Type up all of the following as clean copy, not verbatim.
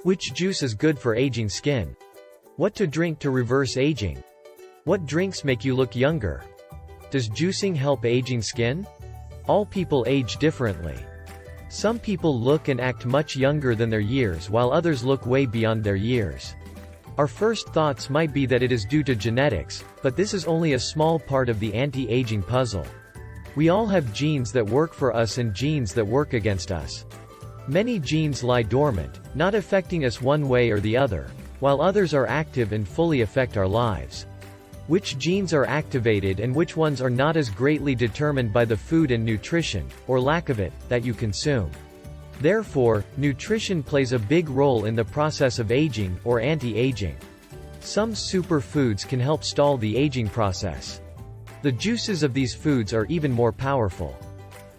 Which juice is good for aging skin? What to drink to reverse aging? What drinks make you look younger? Does juicing help aging skin? All people age differently. Some people look and act much younger than their years while others look way beyond their years. Our first thoughts might be that it is due to genetics, but this is only a small part of the anti-aging puzzle. We all have genes that work for us and genes that work against us. Many genes lie dormant, not affecting us one way or the other, while others are active and fully affect our lives. Which genes are activated and which ones are not is greatly determined by the food and nutrition, or lack of it, that you consume. Therefore, nutrition plays a big role in the process of aging, or anti-aging. Some superfoods can help stall the aging process. The juices of these foods are even more powerful.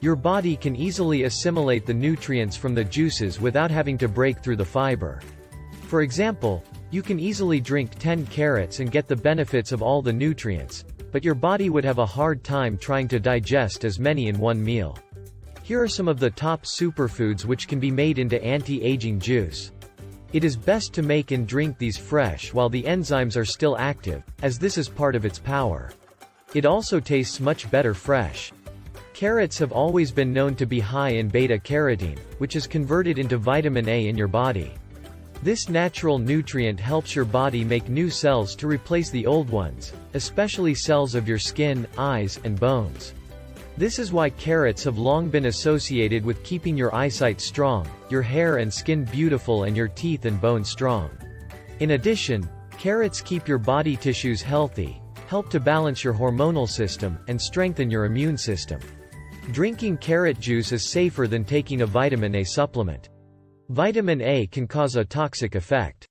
Your body can easily assimilate the nutrients from the juices without having to break through the fiber. For example, you can easily drink 10 carrots and get the benefits of all the nutrients, but your body would have a hard time trying to digest as many in one meal. Here are some of the top superfoods which can be made into anti-aging juice. It is best to make and drink these fresh while the enzymes are still active, as this is part of its power. It also tastes much better fresh. Carrots have always been known to be high in beta-carotene, which is converted into vitamin A in your body. This natural nutrient helps your body make new cells to replace the old ones, especially cells of your skin, eyes, and bones. This is why carrots have long been associated with keeping your eyesight strong, your hair and skin beautiful and your teeth and bones strong. In addition, carrots keep your body tissues healthy, help to balance your hormonal system, and strengthen your immune system. Drinking carrot juice is safer than taking a vitamin A supplement. Vitamin A can cause a toxic effect.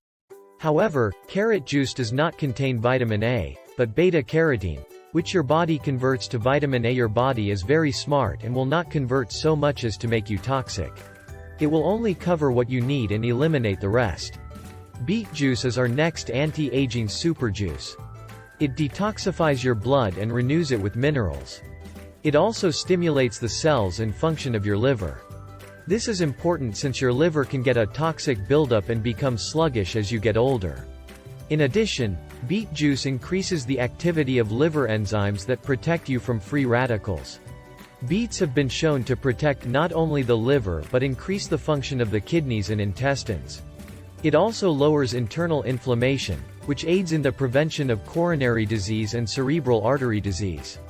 However, carrot juice does not contain vitamin A, but beta-carotene, which your body converts to vitamin A. Your body is very smart and will not convert so much as to make you toxic. It will only cover what you need and eliminate the rest. Beet juice is our next anti-aging super juice. It detoxifies your blood and renews it with minerals. It also stimulates the cells and function of your liver. This is important since your liver can get a toxic buildup and become sluggish as you get older. In addition, beet juice increases the activity of liver enzymes that protect you from free radicals. Beets have been shown to protect not only the liver but increase the function of the kidneys and intestines. It also lowers internal inflammation, which aids in the prevention of coronary disease and cerebral artery disease.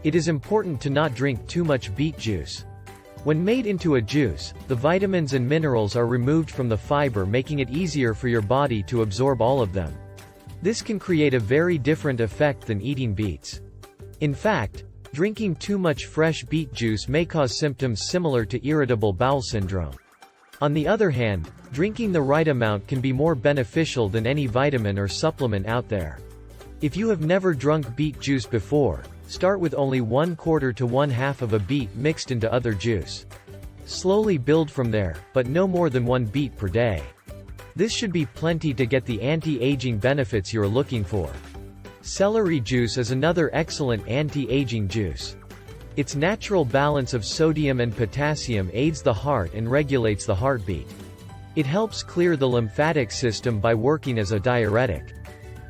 It is important to not drink too much beet juice. When made into a juice, the vitamins and minerals are removed from the fiber, making it easier for your body to absorb all of them. This can create a very different effect than eating beets. In fact, drinking too much fresh beet juice may cause symptoms similar to irritable bowel syndrome. On the other hand, drinking the right amount can be more beneficial than any vitamin or supplement out there. If you have never drunk beet juice before, start with only 1/4 to 1/2 of a beet mixed into other juice. Slowly build from there, but no more than 1 beet per day. This should be plenty to get the anti-aging benefits you're looking for. Celery juice is another excellent anti-aging juice. Its natural balance of sodium and potassium aids the heart and regulates the heartbeat. It helps clear the lymphatic system by working as a diuretic.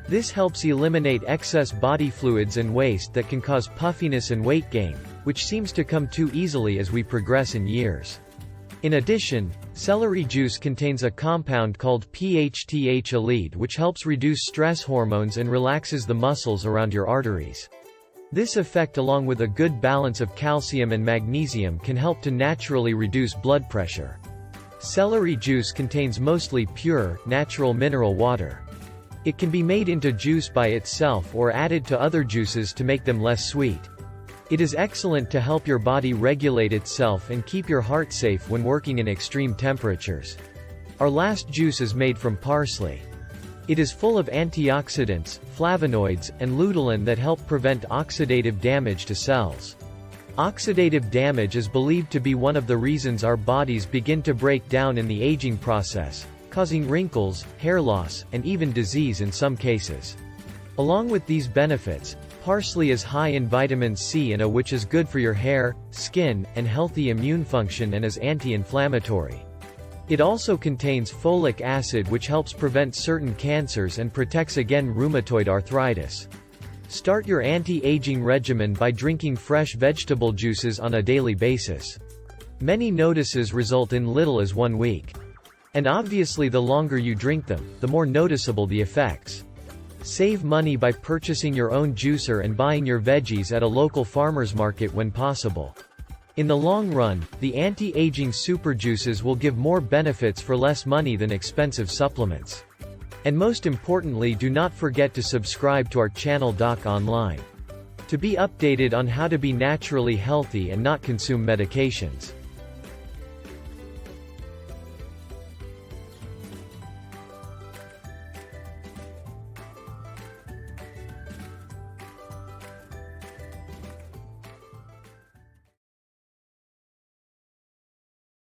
This helps eliminate excess body fluids and waste that can cause puffiness and weight gain, which seems to come too easily as we progress in years. In addition, celery juice contains a compound called PHTH-alide which helps reduce stress hormones and relaxes the muscles around your arteries. This effect, along with a good balance of calcium and magnesium, can help to naturally reduce blood pressure. Celery juice contains mostly pure, natural mineral water. It can be made into juice by itself or added to other juices to make them less sweet. It is excellent to help your body regulate itself and keep your heart safe when working in extreme temperatures. Our last juice is made from parsley. It is full of antioxidants, flavonoids, and lutein that help prevent oxidative damage to cells. Oxidative damage is believed to be one of the reasons our bodies begin to break down in the aging process, causing wrinkles, hair loss, and even disease in some cases. Along with these benefits, parsley is high in vitamin C and A, which is good for your hair, skin, and healthy immune function, and is anti-inflammatory. It also contains folic acid, which helps prevent certain cancers and protects against rheumatoid arthritis. Start your anti-aging regimen by drinking fresh vegetable juices on a daily basis. Many notices result in little as 1 week. And obviously the longer you drink them, the more noticeable the effects. Save money by purchasing your own juicer and buying your veggies at a local farmer's market when possible. In the long run, the anti-aging super juices will give more benefits for less money than expensive supplements. And most importantly, do not forget to subscribe to our channel DocOnline to be updated on how to be naturally healthy and not consume medications.